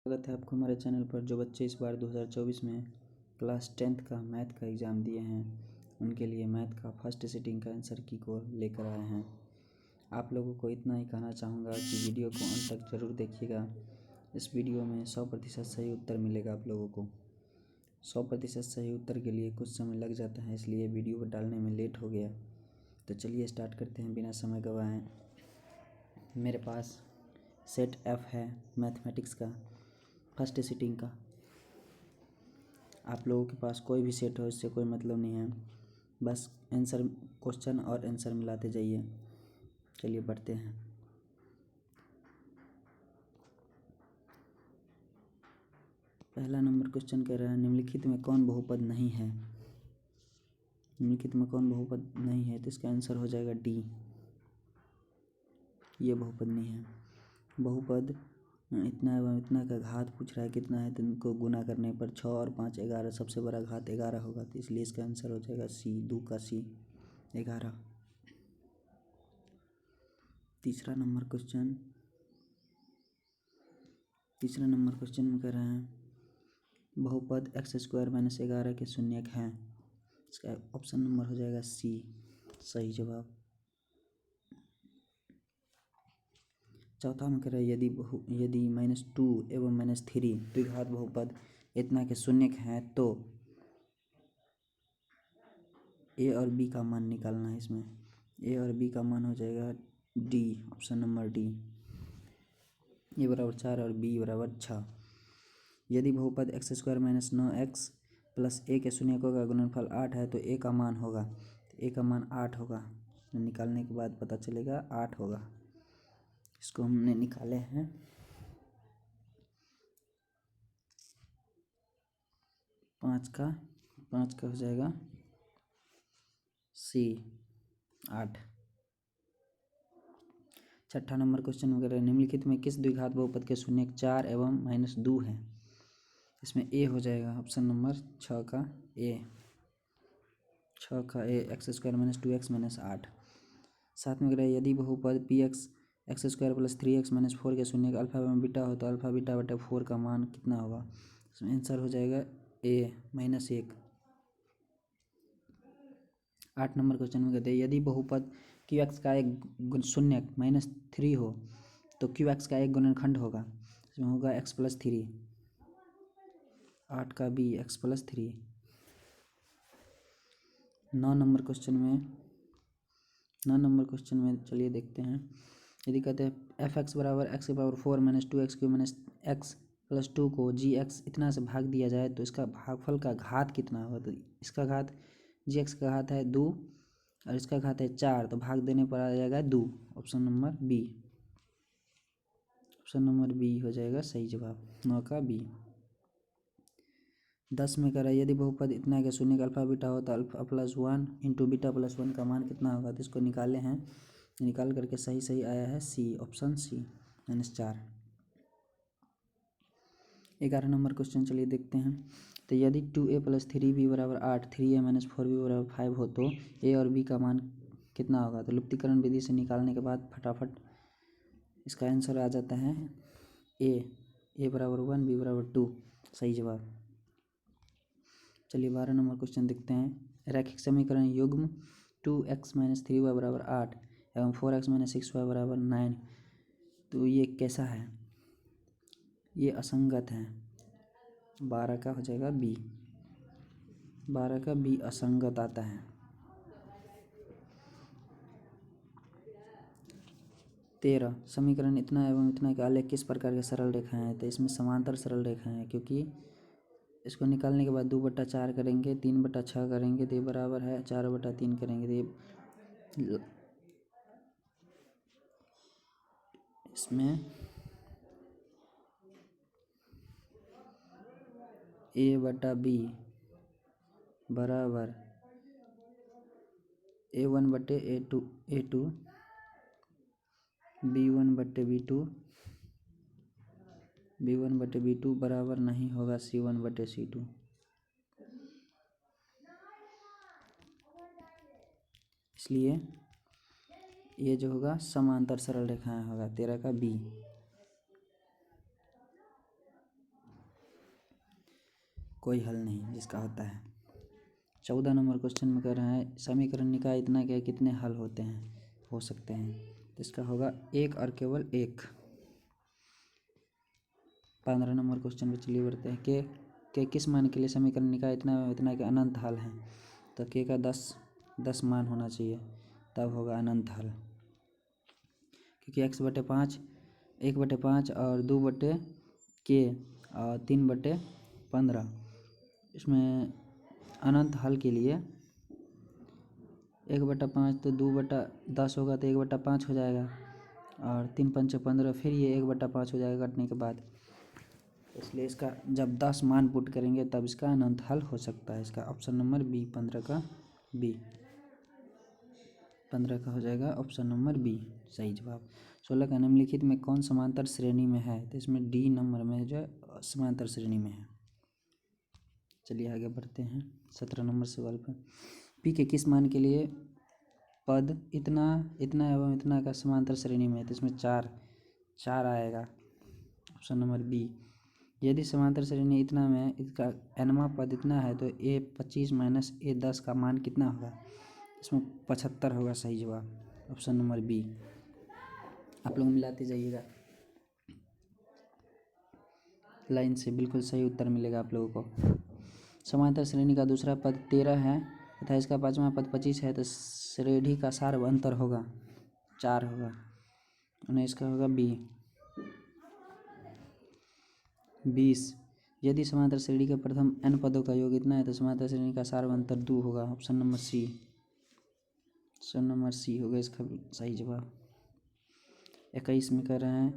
स्वागत है आपको हमारे चैनल पर। जो बच्चे इस बार 2024 में क्लास 10th का मैथ का एग्ज़ाम दिए हैं उनके लिए मैथ का फर्स्ट सिटिंग का आंसर की को लेकर आए हैं। आप लोगों को इतना ही कहना चाहूँगा कि वीडियो को अंत तक ज़रूर देखिएगा। इस वीडियो में 100% सही उत्तर मिलेगा आप लोगों को। 100% सही उत्तर के लिए कुछ समय लग जाता है, इसलिए वीडियो डालने में लेट हो गया। तो चलिए स्टार्ट करते हैं बिना समय गवाए। मेरे पास सेट F है मैथमेटिक्स का फर्स्ट सिटिंग का। आप लोगों के पास कोई भी सेट हो, इससे कोई मतलब नहीं है, बस आंसर क्वेश्चन और आंसर मिलाते जाइए। चलिए बढ़ते हैं। पहला नंबर क्वेश्चन कह रहा है निम्नलिखित में कौन बहुपद नहीं है। निम्नलिखित में कौन बहुपद नहीं है, तो इसका आंसर हो जाएगा डी। ये बहुपद नहीं है। बहुपद इतना एवं इतना का घात पूछ रहा है कितना है, तो इनको गुना करने पर 6 और 5 11, सबसे बड़ा घात 11 होगा, तो इसलिए इसका आंसर हो जाएगा सी, 2 का सी 11। तीसरा नंबर क्वेश्चन में कह रहे हैं बहुपद x² - 11 के शून्यक हैं। इसका ऑप्शन नंबर हो जाएगा सी, सही जवाब। चौथा में कह रहा है यदि -2 एवं -3 द्विघात बहुपद इतना के शून्यक हैं तो ए और बी का मान निकालना है। इसमें ए और बी का मान हो जाएगा डी, ऑप्शन नंबर डी। ए बराबर 4 और बी बराबर 6। यदि बहुपद x² - 9x + a के शून्यकों का गुणनफल 8 है तो ए का मान होगा, तो ए का मान 8 होगा। निकालने के बाद पता चलेगा 8 होगा। इसको हमने निकाले हैं। 5 का हो जाएगा सी, 8। छठा नंबर क्वेश्चन वगैरह निम्नलिखित में किस द्विघात बहुपद के शून्यक 4 एवं -2 है। इसमें ए हो जाएगा ऑप्शन नंबर 6 का ए, x² - 2x - 8। साथ में वगैरह यदि बहुपद px x² + 3x - 4 के शून्यक अल्फा एवं बीटा हो तो अल्फा बीटा बटा 4 का मान कितना होगा। इसमें आंसर हो जाएगा ए, -1। 8 नंबर क्वेश्चन में कहते हैं यदि बहुपद qx का एक शून्यक -3 हो तो qx का एक गुणनखंड होगा। इसमें होगा x + 3। 8 का बी, x + 3। 9 नंबर क्वेश्चन में चलिए देखते हैं। यदि कहते हैं fx = x⁴ - 2x³ - x + 2 को gx इतना से भाग दिया जाए तो इसका भागफल का घात कितना होगा। तो इसका घात gx का घात है 2 और इसका घात है 4, तो भाग देने पर आ जाएगा 2, ऑप्शन नंबर बी हो जाएगा सही जवाब, 9 का बी। 10 में कह रहा है यदि बहुपद इतना के शून्यक अल्फा बीटा हो तो अल्फा + 1 × बीटा + 1 का मान कितना होगा। तो इसको निकाले हैं, निकाल करके सही आया है सी, ऑप्शन सी, -4। 11 नंबर क्वेश्चन चलिए देखते हैं। तो यदि 2a + 3b = 8, 3a - 4b = 5 हो तो a और b का मान कितना होगा। तो लुप्तीकरण विधि से निकालने के बाद फटाफट इसका आंसर आ जाता है a = 1, b = 2, सही जवाब। चलिए 12 नंबर क्वेश्चन देखते हैं। रैखिक समीकरण युग्म 2x - 3y = 8 एवं 4x - 6y = 9, तो ये कैसा है। ये असंगत है। 12 का हो जाएगा बी, 12 का बी असंगत आता है। 13 समीकरण इतना एवं इतना के आलेख किस प्रकार के सरल रेखाएं हैं। तो इसमें समांतर सरल रेखाएं हैं, क्योंकि इसको निकालने के बाद 2/4 करेंगे, 3/6 करेंगे तो ये बराबर है 4/3 करेंगे तो ये इसमें a/b बराबर a1/a2 b1/b2 b1/b2 बराबर नहीं होगा c1/c2। इसलिए ये जो होगा समांतर सरल रेखाएं होगा, 13 का बी। कोई हल नहीं जिसका होता है। 14 नंबर क्वेश्चन में कह रहा है समीकरण निकाय इतना क्या कितने हल होते हैं हो सकते हैं, तो इसका होगा एक और केवल एक। 15 नंबर क्वेश्चन पे चलिए बढ़ते हैं के किस मान के लिए समीकरण निकाय इतना के अनंत हल है, तो के का 10 मान होना चाहिए तब होगा अनंत हल, क्योंकि x/5 1/5 और 2/k और 3/15 इसमें अनंत हल के लिए 1/5 तो 2/10 होगा तो 1/5 हो जाएगा और 3 पंच 15 फिर ये 1/5 हो जाएगा कटने के बाद, इसलिए इसका जब 10 मान पुट करेंगे तब इसका अनंत हल हो सकता है। इसका ऑप्शन नंबर बी 15 का बी 15 का हो जाएगा ऑप्शन नंबर बी सही जवाब। 16 का निम्नलिखित में कौन समांतर श्रेणी में है, तो इसमें डी नंबर में जो है समांतर श्रेणी में है। चलिए आगे बढ़ते हैं 17 नंबर सवाल पर पी के किस मान के लिए पद इतना इतना एवं इतना का समांतर श्रेणी में है, तो इसमें चार आएगा ऑप्शन नंबर बी। यदि समांतर श्रेणी इतना में इसका nवां पद इतना है तो a25 माइनस a10 का मान कितना होगा, इसमें 75 होगा सही जवाब ऑप्शन नंबर बी। आप लोग मिलाते जाइएगा लाइन से, बिल्कुल सही उत्तर मिलेगा आप लोगों को। समांतर श्रेणी का दूसरा पद 13 है तथा इसका पांचवा पद 25 है, तो श्रेणी का सार अंतर होगा 4 होगा, उन्हें इसका होगा बी। 20 यदि समांतर श्रेणी के प्रथम n पदों का योग इतना है तो समांतर श्रेणी का सार अंतर 2 होगा option number C. Option number C होगा इसका सही जवाब। 21 में कह रहे हैं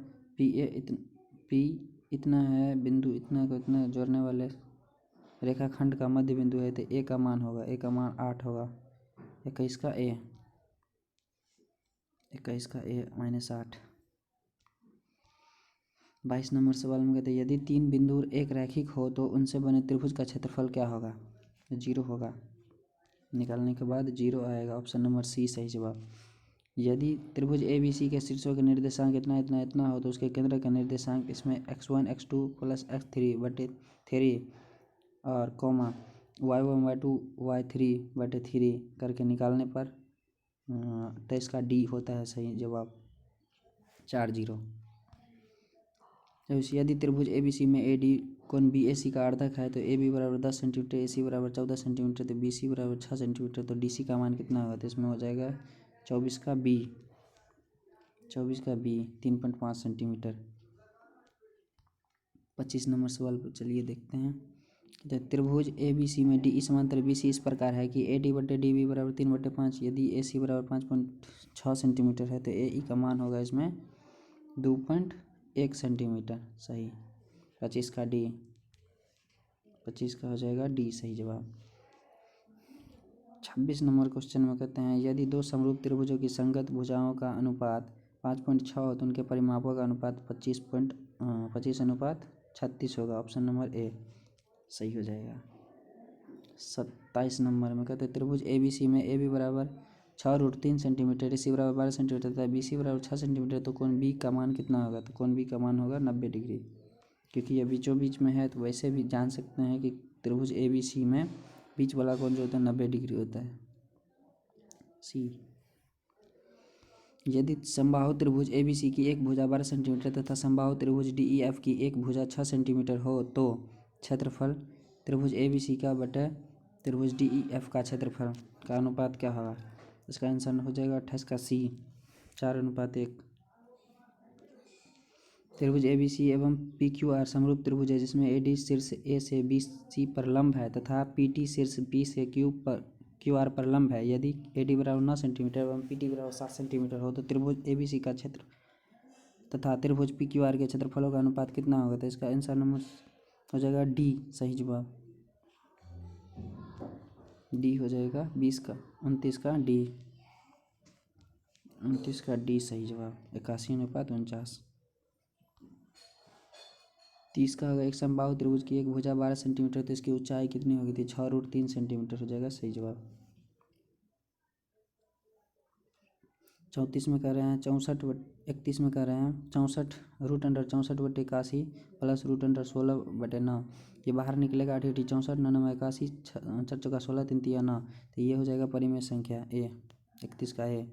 पी इतना है बिंदु इतना को इतना जोड़ने वाले रेखाखंड का मध्य बिंदु है, तो ए का मान होगा ए का मान 8 होगा। 21 का ए -8। 22 नंबर सवाल में कहते हैं यदि 3 बिंदु एक रैखिक हो तो उनसे बने त्रिभुज का क्षेत्रफल क्या होगा, 0 होगा, निकालने के बाद 0 आएगा ऑप्शन नंबर सी सही जवाब। यदि त्रिभुज ABC के शीर्षों के निर्देशांक इतना हो तो उसके केंद्र का निर्देशांक इसमें x1 x2 प्लस x3/3 और कॉमा y1 y2 y3/3 करके निकालने पर तो इसका डी होता है सही जवाब 4 0। यदि त्रिभुज ABC में AD कोण BAC का अर्धक है तो AB बराबर 10 सेंटीमीटर AC बराबर 14 सेंटीमीटर तो BC बराबर 6 सेंटीमीटर, तो DC का मान कितना होगा, तो इसमें हो जाएगा 24 का B 3.5 सेंटीमीटर। 25 नंबर सवाल पर चलिए देखते हैं। त्रिभुज ABC में DE समांतर BC इस प्रकार है कि AD/DB बराबर 3/5। यदि AC बराबर 5.6 सेंटीमीटर है तो AE का मान होगा इसमें 2.1 सेंटीमीटर सही। 25 का डी 25 का हो जाएगा डी सही जवाब। 26 नंबर क्वेश्चन में कहते हैं यदि दो समरूप त्रिभुजों की संगत भुजाओं का अनुपात 5.6 हो तो उनके परिमापों का अनुपात 25:36 होगा ऑप्शन नंबर ए सही हो जाएगा। 27 नंबर में कहते हैं त्रिभुज ABC में AB बराबर 6√3 सेंटीमीटर AC बराबर 12 सेंटीमीटर तथा BC बराबर 6 सेंटीमीटर, तो कोण B का मान कितना होगा, तो कोण B का मान होगा 90 डिग्री। क्योंकि ये बीचों बीच में है तो वैसे भी जान सकते हैं कि त्रिभुज ABC में बीच वाला कोण जो होता है 90 डिग्री होता है सी। यदि समबाहु त्रिभुज ABC की एक भुजा 12 सेंटीमीटर तथा समबाहु त्रिभुज DEF की एक भुजा 6 सेंटीमीटर हो तो क्षेत्रफल त्रिभुज ABC का बटा त्रिभुज DEF का क्षेत्रफल का अनुपात क्या होगा, इसका आंसर हो जाएगा 28 का सी 4:1। त्रिभुज ABC एवं PQR समरूप त्रिभुज है जिसमें AD शीर्ष A से BC पर लंब है तथा PT शीर्ष B से QR पर लंब है। यदि AD बराबर 9 सेंटीमीटर एवं PT बराबर 7 सेंटीमीटर हो तो त्रिभुज ABC का क्षेत्र तथा त्रिभुज PQR के क्षेत्रफलों का अनुपात कितना होगा, तो इसका आंसर नंबर हो जाएगा डी सही जवाब। डी हो जाएगा 29 का डी सही जवाब 81:49। 30 का होगा एक समबाहु त्रिभुज की एक भुजा 12 सेंटीमीटर तो इसकी ऊंचाई कितनी होगी थी 6√3 सेंटीमीटर हो जाएगा सही जवाब। 34 में कह रहे हैं 31 में कह रहे हैं 64√64/81 प्लस √16/9। ये बाहर निकलेगा 8 8 64 9 9 81 4 4 16 3 3 9। तो ये हो जाएगा परिमेय संख्या ए 31 का ए।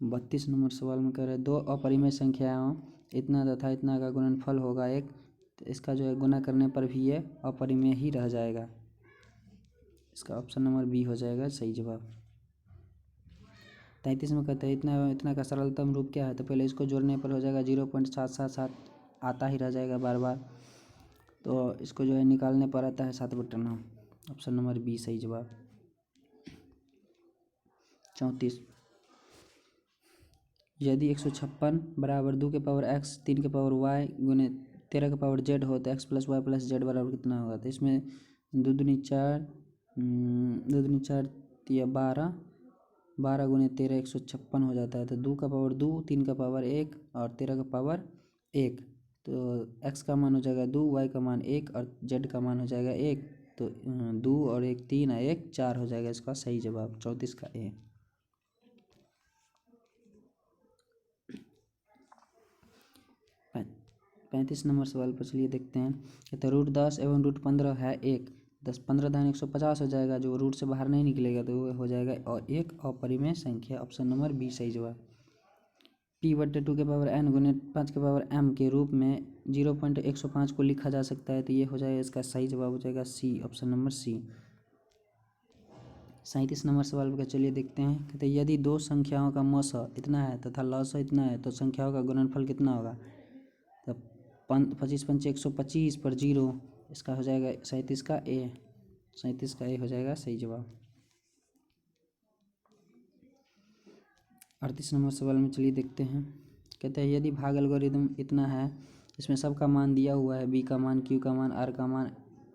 32 नंबर सवाल में कह रहे हैं दो अपरिमेय संख्याओं इतना तथा इतना का गुणनफल होगा एक, तो इसका जो है गुना करने पर भी ये अपरिमेय ही रह जाएगा। इसका ऑप्शन नंबर बी हो जाएगा सही जवाब। 33 में कहते हैं इतना एवं इतना का सरलतम रूप क्या है, तो पहले इसको जोड़ने पर हो जाएगा 0.777 आता ही रह जाएगा बार बार, तो इसको जो है निकालने पर आता है 7/9। ऑप्शन नंबर बी सही जवाब। 34 यदि 156 बराबर 2 के पावर x 3 के पावर y गुने 13 के पावर z हो तो x + y + z बराबर कितना होगा। तो इसमें 2 दूनी 4 या 12 12 गुने 13 156 हो जाता है। तो 2 का पावर 2 3 का पावर 1 और 13 का पावर 1, तो x का मान हो जाएगा 2 y का मान 1 और z का मान हो जाएगा 1। तो 2 और 1 3 और 1 4 हो जाएगा इसका सही जवाब 34 का ए। 35 नंबर सवाल पर चलिए देखते हैं। कहते हैं √10 एवं √15 है एक, 10 15 दान 150 हो जाएगा, जो रूट से बाहर नहीं निकलेगा तो वो हो जाएगा और एक अपरिमेय संख्या। ऑप्शन नंबर बी सही जवाब। p/2 के पावर n गुने 5 के पावर m के रूप में 0.105 को लिखा जा सकता है, तो ये हो जाएगा इसका सही जवाब हो जाएगा सी। Option number C. 37 नंबर सवाल पर चलिए देखते हैं। कहते हैं यदि दो संख्याओं का मौस इतना है तथा लौस इतना है तो संख्याओं का गुणनफल कितना होगा। तो 25 पंचे 125 पर 0, इसका हो जाएगा 37 का ए। 37 का ए हो जाएगा सही जवाब। 38 नंबर सवाल में चलिए देखते हैं। कहते हैं यदि भाग एल्गोरिदम इतना है, इसमें सबका मान दिया हुआ है, बी का मान, क्यू का मान, आर का मान,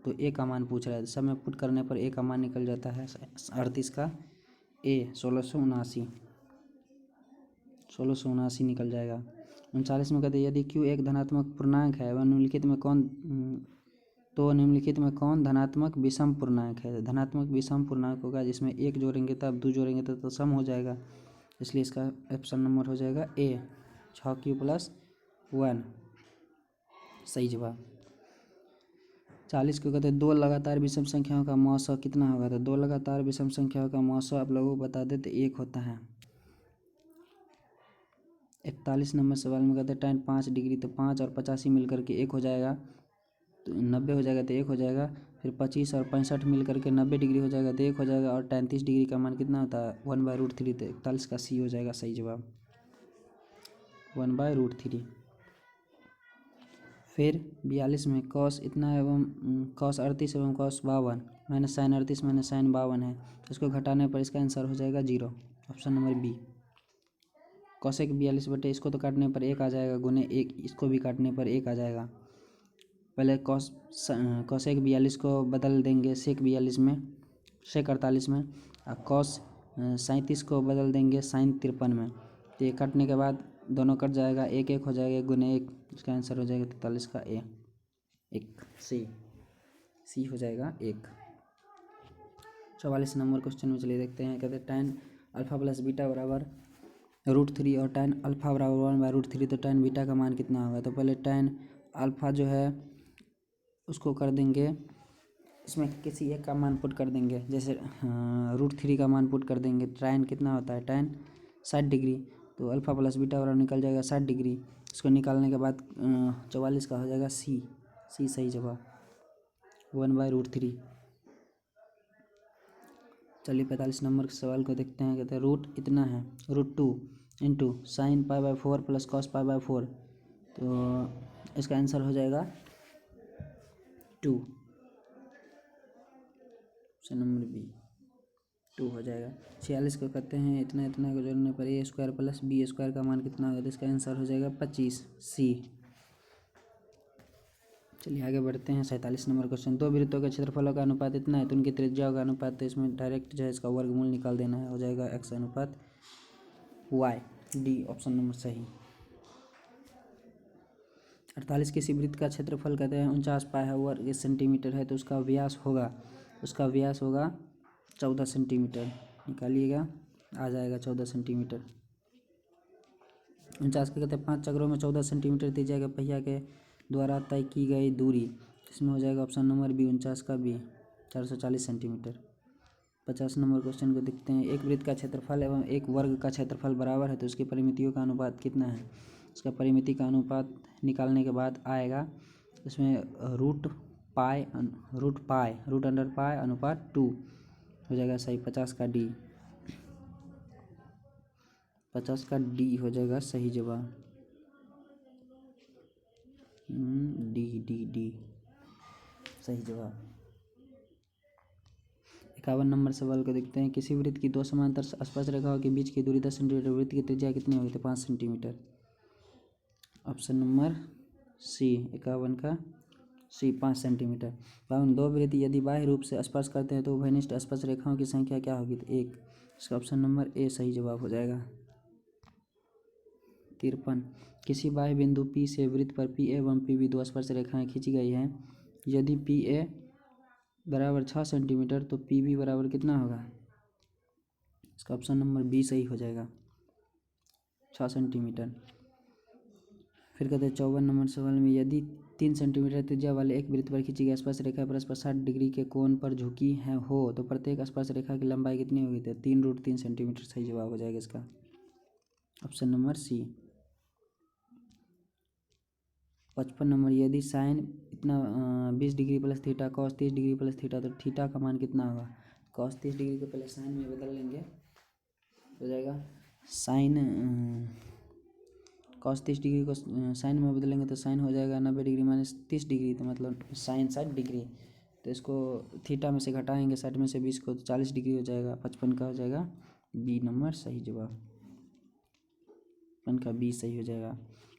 तो ए का मान पूछ रहा है। सब में पुट करने पर ए का मान निकल जाता है 38 का ए 1679 निकल जाएगा। 39 में कहते हैं यदि क्यू एक धनात्मक पूर्णांक है वह निम्नलिखित में कौन धनात्मक विषम पूर्णांक है। धनात्मक विषम पूर्णांक होगा जिसमें एक जोड़ेंगे तब 2 जोड़ेंगे तो सम हो जाएगा, इसलिए इसका ऑप्शन नंबर हो जाएगा ए 6q + 1 सही जवाब। 40 को कहते हैं दो लगातार विषम संख्याओं का मौसा कितना होगा। तो दो लगातार विषम संख्याओं का मौसा आप लोगों को बता देते 1 होता है। 41 नंबर सवाल में कहते हैं tan 5 डिग्री, तो 5 और 85 मिल करके 1 हो जाएगा, तो 90 हो जाएगा तो 1 हो जाएगा। फिर 25 और 65 मिल करके 90 डिग्री हो जाएगा तो 1 हो जाएगा। और tan 30 डिग्री का मान कितना होता है 1/√3, तो 41 का सी हो जाएगा सही जवाब 1/√3। फिर 42 में cos इतना एवं cos 38 एवं cos 52 minus sin 38 minus sin 52 है, तो इसको घटाने पर इसका आंसर हो जाएगा 0। Option number B. cosec 42 बटे इसको तो काटने पर 1 आ जाएगा, गुने 1 इसको भी काटने पर 1 आ जाएगा। पहले cosec 42 को बदल देंगे sec 42 में, sec 48 में, और cos 37 को बदल देंगे sin 53 में। तो ये काटने के बाद दोनों कट जाएगा, 1 1 हो जाएगा, गुने 1, इसका आंसर हो जाएगा 43 का ए 1 सी हो जाएगा 1। 44 नंबर क्वेश्चन में चलिए देखते हैं। कहते हैं tan अल्फा प्लस बीटा बराबर √3 और tan अल्फा बराबर 1/√3, तो tan बीटा का मान कितना होगा। तो पहले tan अल्फा जो है उसको कर देंगे, इसमें किसी एक का मान पुट कर देंगे, जैसे √3 का मान पुट कर देंगे। tan कितना होता है tan 60 डिग्री, तो अल्फा प्लस बीटा बराबर निकल जाएगा 60 डिग्री। इसको निकालने के बाद 44 का हो जाएगा सी सही जवाब 1/√3। चलिए 45 नंबर के सवाल को देखते हैं। कहते हैं रूट इतना है √2 इंटू sin π/4 प्लस cos π/4, तो इसका आंसर हो जाएगा 2। ऑप्शन नंबर बी 2 हो जाएगा। 46 को कहते हैं इतना इतना को जोड़ने पर a² प्लस b² का मान कितना होगा, तो इसका आंसर हो जाएगा 25 सी। चलिए आगे बढ़ते हैं। 47 नंबर क्वेश्चन। दो वृत्तों के क्षेत्रफलों का अनुपात इतना है तो उनकी त्रिज्याओं का अनुपात, तो इसमें डायरेक्ट जो है इसका वर्गमूल निकाल देना है, हो जाएगा x अनुपात y डी। ऑप्शन नंबर सही। 48 किसी वृत्त का क्षेत्रफल कहते हैं 49 पाई वर्ग सेंटीमीटर है, तो उसका व्यास होगा 14 सेंटीमीटर। निकालिएगा आ जाएगा 14 सेंटीमीटर। 49 के कहते हैं 5 चक्रों में 14 सेंटीमीटर त्रिज्या के पहिया के द्वारा तय की गई दूरी, इसमें हो जाएगा ऑप्शन नंबर बी 49 का बी 440 सेंटीमीटर। 50 नंबर क्वेश्चन को देखते हैं। एक वृत्त का क्षेत्रफल एवं एक वर्ग का क्षेत्रफल बराबर है तो उसकी परिमितियों का अनुपात कितना है। इसका परिमिति का अनुपात निकालने के बाद आएगा इसमें रूट अंडर पाई अनुपात 2 हो जाएगा सही। 50 का डी हो जाएगा सही जवाब। डी सही जवाब। 51 नंबर सवाल को देखते हैं। किसी वृत्त की दो समांतर स्पर्श रेखाओं के बीच की दूरी 10 सेंटीमीटर, वृत्त की त्रिज्या कितनी होगी तो 5 सेंटीमीटर। ऑप्शन नंबर सी 51 का सी 5 सेंटीमीटर। दो वृत्त यदि बाह्य रूप से स्पर्श करते हैं तो उभयनिष्ठ स्पर्श रेखाओं की संख्या क्या होगी तो 1। इसका ऑप्शन नंबर ए सही जवाब हो जाएगा। 53 किसी बाह्य बिंदु P से वृत्त पर पी एवं पी दो स्पर्श रेखाएं खींची गई हैं। यदि पी ए बराबर 6 सेंटीमीटर तो पी बी बराबर कितना होगा। इसका ऑप्शन नंबर बी सही हो जाएगा 6 सेंटीमीटर। फिर कहते हैं 54 नंबर सवाल में यदि 3 सेंटीमीटर त्रिज्या वाले एक वृत्त पर खींची गई स्पर्श रेखा परस्पर 60 डिग्री के कोण पर झुकी है हो तो प्रत्येक स्पर्श रेखा की लंबाई कितनी होगी तो 3√3 सेंटीमीटर सही जवाब हो जाएगा इसका। Option number C. 55 नंबर यदि साइन इतना 20 degree plus theta cos 30 degree plus theta तो थीटा का मान कितना होगा। कॉस 30 डिग्री को पहले साइन में बदल लेंगे हो जाएगा साइन कॉस 30 डिग्री को साइन में बदलेंगे तो साइन हो जाएगा 90 डिग्री माइनस 30 डिग्री तो मतलब साइन 60 डिग्री। तो इसको थीटा में से घटाएंगे 60 में से 20 को तो 40 डिग्री हो जाएगा। 55 का हो जाएगा बी नंबर सही जवाब। 55 का बी सही हो जाएगा।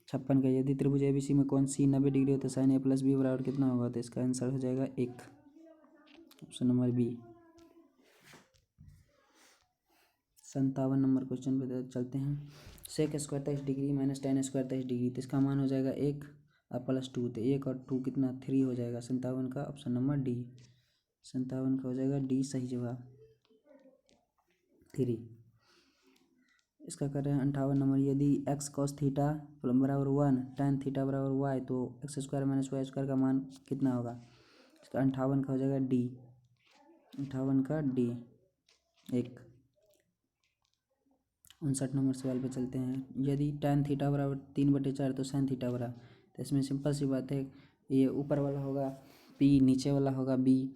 56 का यदि त्रिभुज एबीसी में कोण सी 90 डिग्री हो तो साइन ए प्लस बी बराबर कितना होगा तो इसका आंसर हो जाएगा 1। Option number B. 57 number question पे चलते हैं। Sec square 23 degree minus tan square 23 degree तो इसका मान हो जाएगा 1 और प्लस 2 तो 1 और 2 कितना 3 हो जाएगा। 57 का ऑप्शन नंबर डी 57 का हो जाएगा डी सही जवाब 3। इसका कर रहे हैं 58 नंबर यदि एक्स कॉस थीटा बराबर 1 tan थीटा बराबर वाई तो X square minus Y square का मान कितना होगा। इसका 58 का हो जाएगा डी 58 का डी 1। 59 नंबर सवाल पे चलते हैं। यदि tan थीटा बराबर 3/4 तो sin थीटा बराबर तो इसमें सिंपल सी बात है ये ऊपर वाला होगा p नीचे वाला होगा b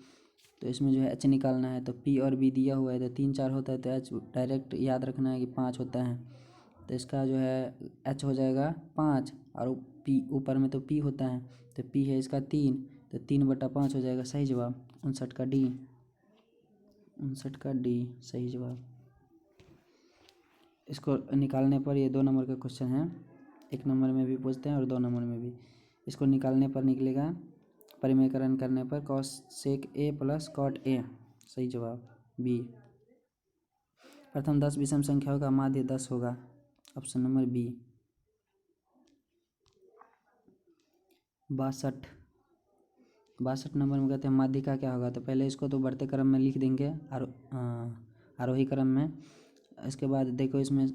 तो इसमें जो है h निकालना है तो p और b दिया हुआ है तो 3 4 होता है तो h डायरेक्ट याद रखना है कि 5 होता है तो इसका जो है h हो जाएगा 5 और p ऊपर में तो p होता है तो p है इसका 3 तो 3/5 हो जाएगा सही जवाब। 59 का डी 59 का डी सही जवाब। इसको निकालने पर ये 2 नंबर का क्वेश्चन है 1 नंबर में भी पूछते हैं और 2 नंबर में भी। इसको निकालने पर निकलेगा परिमेयकरण करने पर cosec A plus cot A सही जवाब बी। प्रथम 10 विषम संख्याओं का माध्य 10 होगा ऑप्शन नंबर बी। 62 नंबर में कहते हैं माध्यिका क्या होगा तो पहले इसको तो बढ़ते क्रम में लिख देंगे आरोही क्रम में। इसके बाद देखो इसमें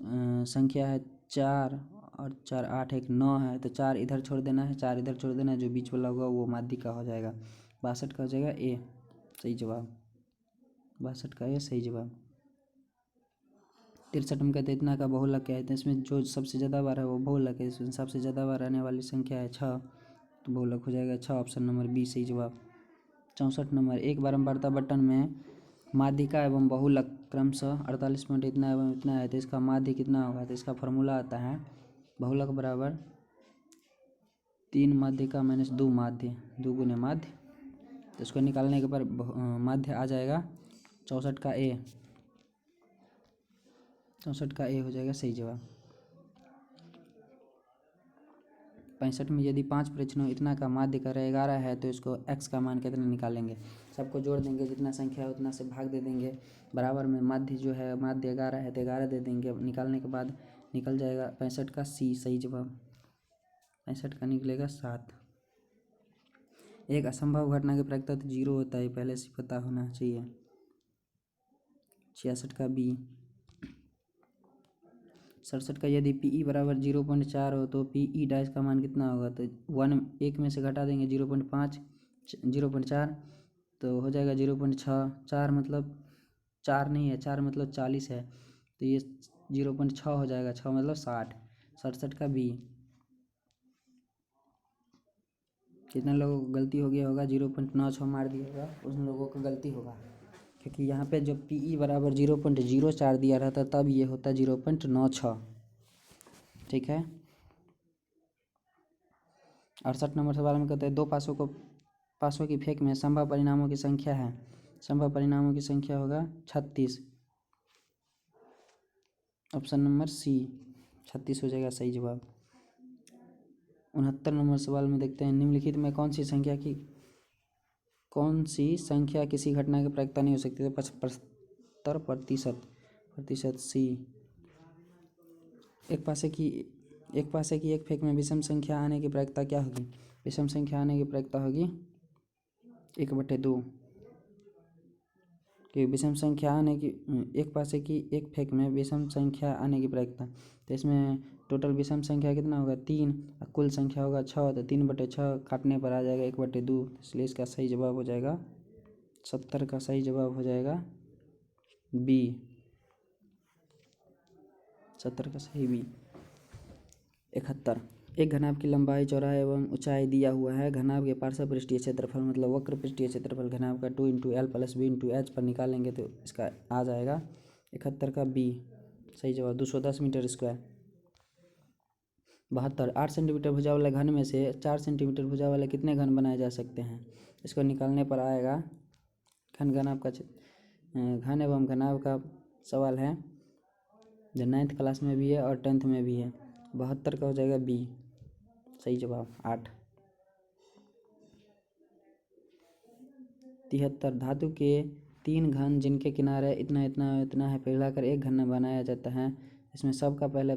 संख्या है 4 और 4 8 1 9 है तो 4 इधर छोड़ देना है 4 इधर छोड़ देना है जो बीच वाला होगा वो माध्यिका हो जाएगा। 62 का हो जाएगा ए सही जवाब 62 का ए सही जवाब। 63 में कहते हैं इतना का बहुलक क्या है तो इसमें जो सबसे ज़्यादा बार है वो बहुलक है। इसमें सबसे ज़्यादा बार आने वाली संख्या है 6 तो बहुलक हो जाएगा 6 ऑप्शन नंबर बी सही जवाब। 64 नंबर एक बारंबारता बटन में माध्यिका एवं बहुलक क्रमशः 48 पॉइंट इतना एवं इतना है तो इसका माध्य कितना होगा तो इसका फॉर्मूला आता है बहुलक बराबर 3 माध्यिका माइनस 2 माध्य 2 गुने माध्य तो इसको निकालने के बाद माध्य आ जाएगा 64 का ए 64 का ए हो जाएगा सही जवाब। 65 में यदि 5 प्रश्नों इतना का माध्य कर 11 है तो इसको x का मान कितना निकालेंगे। सबको जोड़ देंगे जितना संख्या है उतना से भाग दे देंगे बराबर में माध्य जो है माध्य 11 है तो 11 दे देंगे। निकालने के बाद निकल जाएगा 65 का सी सही जवाब 65 का निकलेगा 7। एक असंभव घटना की प्रायिकता तो 0 होता है पहले से पता होना चाहिए। 66 का बी 67 का यदि पी बराबर 0.4 हो तो पी डैश का मान कितना होगा? तो 1 में से घटा देंगे 0.5 0.4 तो हो जाएगा 0.6। 4 मतलब 4 नहीं है, 4 मतलब 40 है, तो ये 0.6 हो जाएगा। 6 मतलब 60। 67 का बी। कितने लोगों को गलती हो गया होगा? 0.96 मार दिया होगा, उन लोगों को गलती होगा, क्योंकि यहाँ पे जब पी बराबर 0.04 दिया रहता तब ये होता 0.96। ठीक है। 68 नंबर सवाल में कहते हैं दो पासों की फेंक में संभव परिणामों की संख्या है। संभव परिणामों की संख्या होगा 36। ऑप्शन नंबर सी 36 हो जाएगा सही जवाब। 69 नंबर सवाल में देखते हैं निम्नलिखित में कौन सी संख्या किसी घटना की प्रायिकता नहीं हो सकती? तो 75% सी। एक पासे की एक फेंक में विषम संख्या आने की प्रायिकता क्या होगी? विषम संख्या आने की प्रायिकता होगी 1/2। कि विषम संख्या आने की एक पासे की एक फेंक में विषम संख्या आने की प्रायिकता, तो इसमें टोटल विषम संख्या कितना होगा? 3। कुल संख्या होगा 6, तो 3/6 काटने पर आ जाएगा 1/2। इसलिए इसका सही जवाब हो जाएगा 70 का सही जवाब हो जाएगा बी। 70 का सही बी। 71 एक घनाभ की लंबाई चौड़ाई एवं ऊंचाई दिया हुआ है। घनाभ के पार्श्व पृष्ठीय क्षेत्रफल मतलब वक्र पृष्ठीय क्षेत्रफल घनाभ का 2 × L + B × H पर निकालेंगे तो इसका आ जाएगा 71 का बी सही जवाब 210 मीटर स्क्वायर। 72 8 सेंटीमीटर भुजा वाले घन में से 4 सेंटीमीटर भुजा वाले कितने घन बनाए जा सकते हैं? इसको निकालने पर आएगा घन एवं घनाभ का सवाल है, जो 9th क्लास में भी है और 10th में भी है। 72 का हो जाएगा बी सही जवाब 8। 73 धातु के 3 घन जिनके किनारे इतना इतना इतना है पिघलाकर एक घन बनाया जाता है। इसमें सबका पहले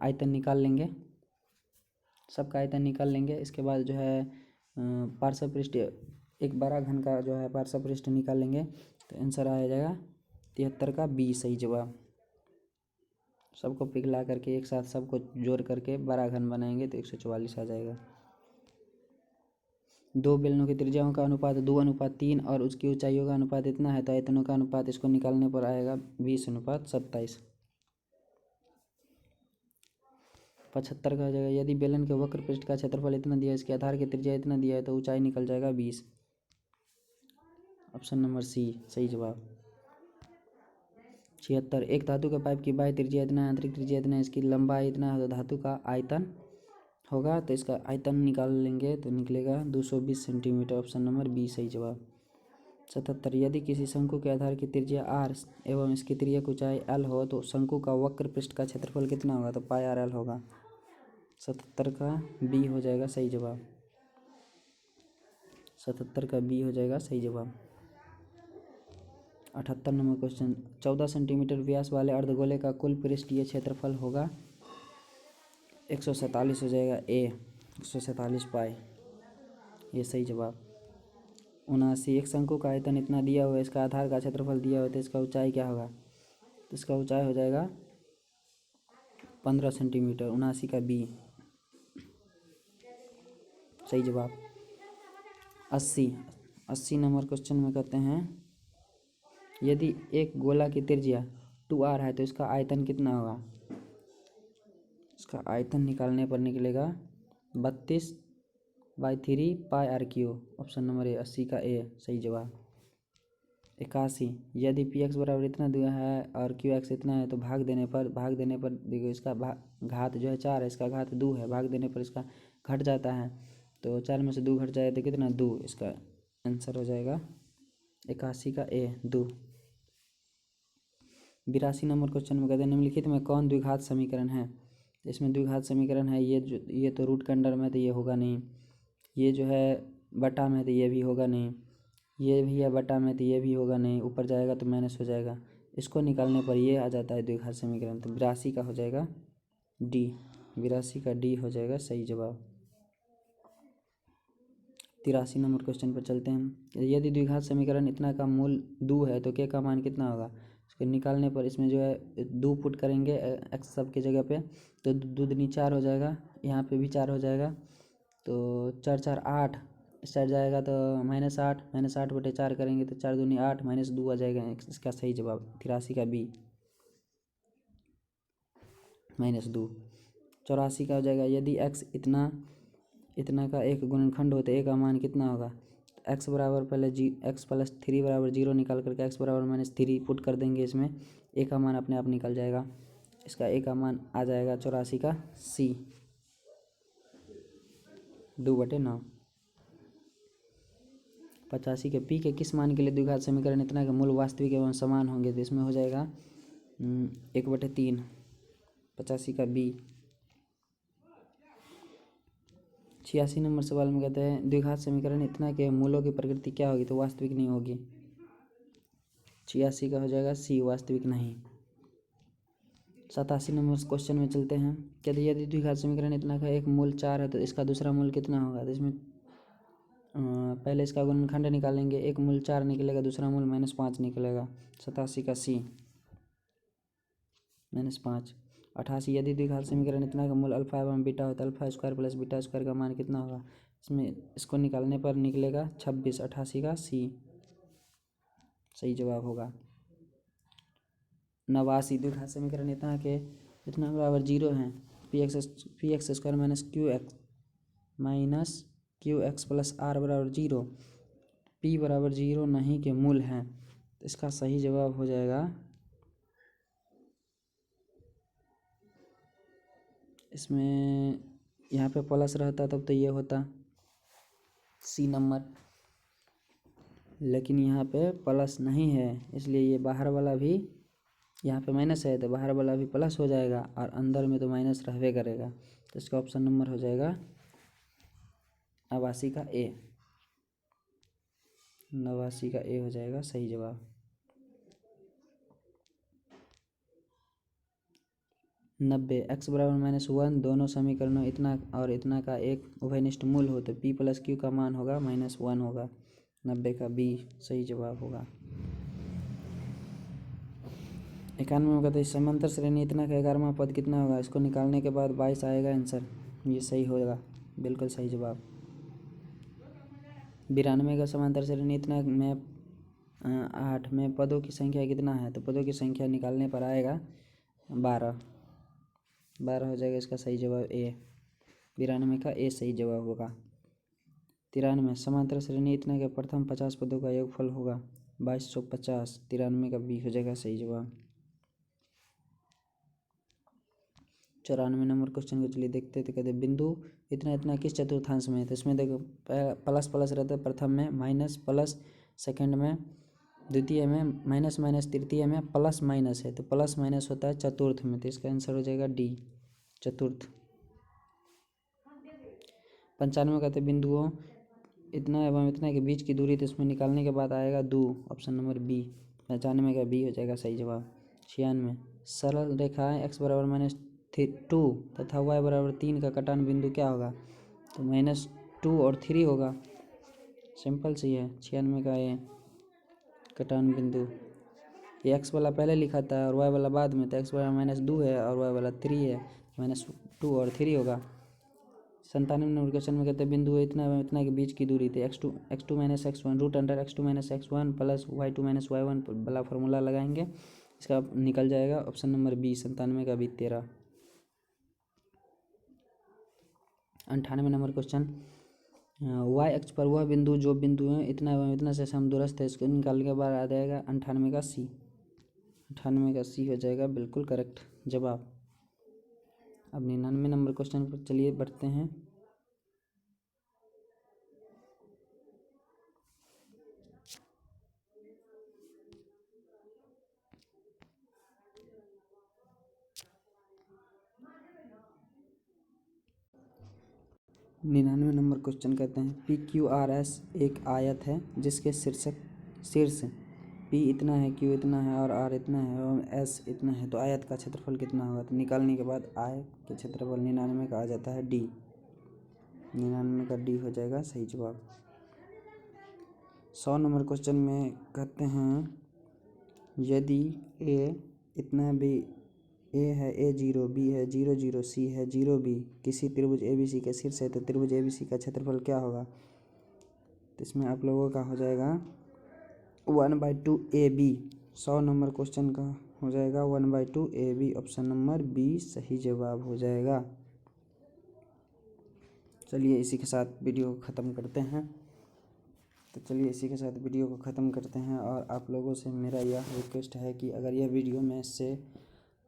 आयतन निकाल लेंगे, सबका आयतन निकाल लेंगे। इसके बाद जो है पार्श्व पृष्ठ एक बड़ा घन का जो है पार्श्व पृष्ठ निकाल लेंगे, तो आंसर आ जाएगा 73 का बी सही जवाब। सबको पिघला करके एक साथ सबको जोड़ करके बड़ा घन बनाएंगे तो 144 आ जाएगा। दो बेलनों की त्रिज्याओं का अनुपात 2:3 और उसकी ऊंचाइयों का अनुपात इतना है, तो आयतनों का अनुपात इसको निकालने पर आएगा 20:27। 75 का हो जाएगा यदि बेलन के वक्र पृष्ठ का क्षेत्रफल इतना दिया है, इसके आधार की त्रिज्या इतना दिया है, तो ऊंचाई निकल जाएगा 20। ऑप्शन नंबर सी सही जवाब। 76 एक धातु के पाइप की बाह्य त्रिज्या इतना है, आंतरिक त्रिज्या इतना है, इसकी लंबाई इतना है, तो धातु का आयतन होगा, तो इसका आयतन निकाल लेंगे तो निकलेगा 220 सेंटीमीटर। ऑप्शन नंबर बी सही जवाब। 77 यदि किसी शंकु के आधार की त्रिज्या r एवं इसकी तिर्यक ऊंचाई l हो तो शंकु का वक्र पृष्ठ का क्षेत्रफल कितना होगा? तो πr/l होगा। 77 का बी हो जाएगा सही जवाब। 77 का बी हो जाएगा सही जवाब। 78 नंबर क्वेश्चन 14 सेंटीमीटर व्यास वाले अर्धगोले का कुल पृष्ठीय क्षेत्रफल होगा 147 हो जाएगा ए 147 पाई ये सही जवाब। 79 एक शंकु का आयतन इतना दिया हुआ है, इसका आधार का क्षेत्रफल दिया हुआ है, तो इसका ऊंचाई क्या होगा? तो इसका ऊंचाई हो जाएगा 15 सेंटीमीटर। 79 का बी सही जवाब। 80 नंबर क्वेश्चन में कहते हैं यदि एक गोला की त्रिज्या 2r है तो इसका आयतन कितना होगा? इसका आयतन निकालने पर निकलेगा 32/3 πr3। ऑप्शन नंबर ए 80 का ए सही जवाब। 81 यदि पी एक्स बराबर इतना दिया है और क्यू एक्स इतना है, तो भाग देने पर देखो इसका घात जो है 4 है, इसका घात 2 है, भाग देने पर इसका घट जाता है, तो 4 में से 2 घट जाए तो कितना 2, इसका आंसर हो जाएगा 81 का ए 2। 82 नंबर क्वेश्चन में कहते हैं निम्नलिखित में कौन द्विघात समीकरण है? इसमें द्विघात समीकरण है ये तो रूट के अंडर में तो ये होगा नहीं, ये जो है बटा में तो ये भी होगा नहीं, ये भी है बटा में तो ये भी होगा नहीं, ऊपर जाएगा तो माइनस हो जाएगा। इसको निकालने पर ये आ जाता है द्विघात समीकरण, तो 82 का हो जाएगा डी। 82 का डी हो जाएगा सही जवाब। 83 नंबर क्वेश्चन पर चलते हैं। यदि द्विघात समीकरण इतना का मूल 2 है तो के का मान कितना होगा? इसको निकालने पर इसमें जो है 2 पुट करेंगे एक्स सब की जगह पे, तो 2 दूनी 4 हो जाएगा, यहाँ पे भी 4 हो जाएगा, तो 4 4 8 इस साइड जाएगा तो -8 करेंगे तो 4 दूनी 8 -2 आ जाएगा। इसका सही जवाब 83 का बी -2। 84 का हो जाएगा, यदि x इतना का एक गुणनखंड हो तो a का मान कितना होगा। x बराबर पहले x + 3 = 0 निकाल करके x बराबर -3 पुट कर देंगे, इसमें a का मान अपने आप निकल जाएगा। इसका a का मान आ जाएगा 84 का c 2/9। 85 के p के किस मान के लिए द्विघात समीकरण इतना के मूल वास्तविक एवं समान होंगे, तो इसमें हो जाएगा 1/3। 85 का b। 86 नंबर सवाल में कहते हैं द्विघात समीकरण इतना के मूलों की प्रकृति क्या होगी, तो वास्तविक नहीं होगी। 86 का हो जाएगा सी वास्तविक नहीं। 87 नंबर क्वेश्चन में चलते हैं। कहते यदि द्विघात समीकरण इतना का एक मूल 4 है तो इसका दूसरा मूल कितना होगा, तो इसमें पहले इसका गुणनखंड निकालेंगे, एक मूल 4 निकलेगा, दूसरा मूल -5 निकलेगा। 87 का सी -5। 88 यदि द्विघात समीकरण इतना का मूल अल्फा एवं बीटा हो तो alpha square plus beta square का मान कितना होगा, इसमें इसको निकालने पर निकलेगा 26। 88 का सी सही जवाब होगा। 89 द्विघात समीकरण इतना बराबर 0 है, px square -qx plus r बराबर 0, p बराबर 0 नहीं के मूल हैं, तो इसका सही जवाब हो जाएगा, इसमें यहाँ पे प्लस रहता तब तो ये होता सी नंबर, लेकिन यहाँ पे प्लस नहीं है, इसलिए ये बाहर वाला भी यहाँ पे माइनस है तो बाहर वाला भी प्लस हो जाएगा और अंदर में तो माइनस रहबे करेगा, तो इसका ऑप्शन नंबर हो जाएगा 89 का ए। 89 का ए हो जाएगा सही जवाब। 90 x बराबर -1 दोनों समीकरणों इतना और इतना का एक उभयनिष्ठ मूल हो तो p + q का मान होगा -1 होगा। 90 का बी सही जवाब होगा। 91 में कहते हैं समांतर श्रेणी इतना का 11वां पद कितना होगा, इसको निकालने के बाद 22 आएगा आंसर, ये सही होगा, बिल्कुल सही जवाब। 92 का समांतर श्रेणी इतना में 8 में पदों की संख्या कितना है, तो पदों की संख्या निकालने पर आएगा 12 हो जाएगा, इसका सही जवाब ए। 92 का ए सही जवाब होगा। 93 समांतर श्रेणी इतना के प्रथम 50 पदों का योगफल होगा 2250। 93 का बी हो जाएगा सही जवाब। 94 नंबर क्वेश्चन को चलिए देखते तो कहते बिंदु इतना किस चतुर्थांश में है, तो इसमें देखो प्लस रहता है प्रथम में, माइनस प्लस सेकंड में, द्वितीय में माइनस माइनस, तृतीय में प्लस माइनस है, तो प्लस माइनस होता है चतुर्थ में, तो इसका आंसर हो जाएगा डी चतुर्थ। 95 कहते बिंदुओं इतना एवं इतना के बीच की दूरी, तो इसमें निकालने के बाद आएगा 2, ऑप्शन नंबर बी। 95 का बी हो जाएगा सही जवाब। 96 सरल रेखाएं x बराबर -2 तथा y बराबर 3 का कटान बिंदु क्या होगा, तो -2 और 3 होगा, सिंपल सी है। 96 का ये कटान बिंदु, ये x वाला पहले लिखा था और y वाला बाद में, तो x बराबर -2 है और y वाला 3 है, -2 और 3 होगा। 97 नंबर क्वेश्चन में कहते हैं बिंदु इतना के बीच की दूरी थी x2 - x1 √x2 - x1 plus y2 - y1 वाला फार्मूला लगाएंगे, इसका निकल जाएगा ऑप्शन नंबर बी। 97 का बी 13। 98 नंबर क्वेश्चन y अक्ष पर वह बिंदु जो बिंदु है इतना एवं इतना से समदूरस्थ है, इसको निकालने के बाद आ जाएगा 98 का सी। 98 का सी हो जाएगा बिल्कुल करेक्ट जवाब। अब 99 नंबर क्वेश्चन पर चलिए बढ़ते हैं। निन्यानवे नंबर क्वेश्चन कहते हैं PQRS एक आयत है जिसके शीर्ष P इतना है, Q इतना है और R इतना है और S इतना है, तो आयत का क्षेत्रफल कितना होगा, तो निकालने के बाद आयत के क्षेत्रफल 99 का आ जाता है डी। 99 का डी हो जाएगा सही जवाब। 100 नंबर क्वेश्चन में कहते हैं यदि ए इतना भी ए है, A0 B है, 0 0 C है, 0 B किसी त्रिभुज ABC का शीर्ष है, तो त्रिभुज ABC का क्षेत्रफल क्या होगा? तो इसमें आप लोगों का हो जाएगा 1/2 AB। 100 नंबर क्वेश्चन का हो जाएगा 1/2 AB। ऑप्शन नंबर बी सही जवाब हो जाएगा। चलिए इसी के साथ वीडियो को ख़त्म करते हैं। और आप लोगों से मेरा यह रिक्वेस्ट है कि अगर यह वीडियो में से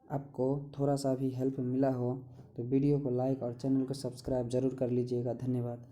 आपको थोड़ा सा भी हेल्प मिला हो तो वीडियो को लाइक और चैनल को सब्सक्राइब ज़रूर कर लीजिएगा। धन्यवाद।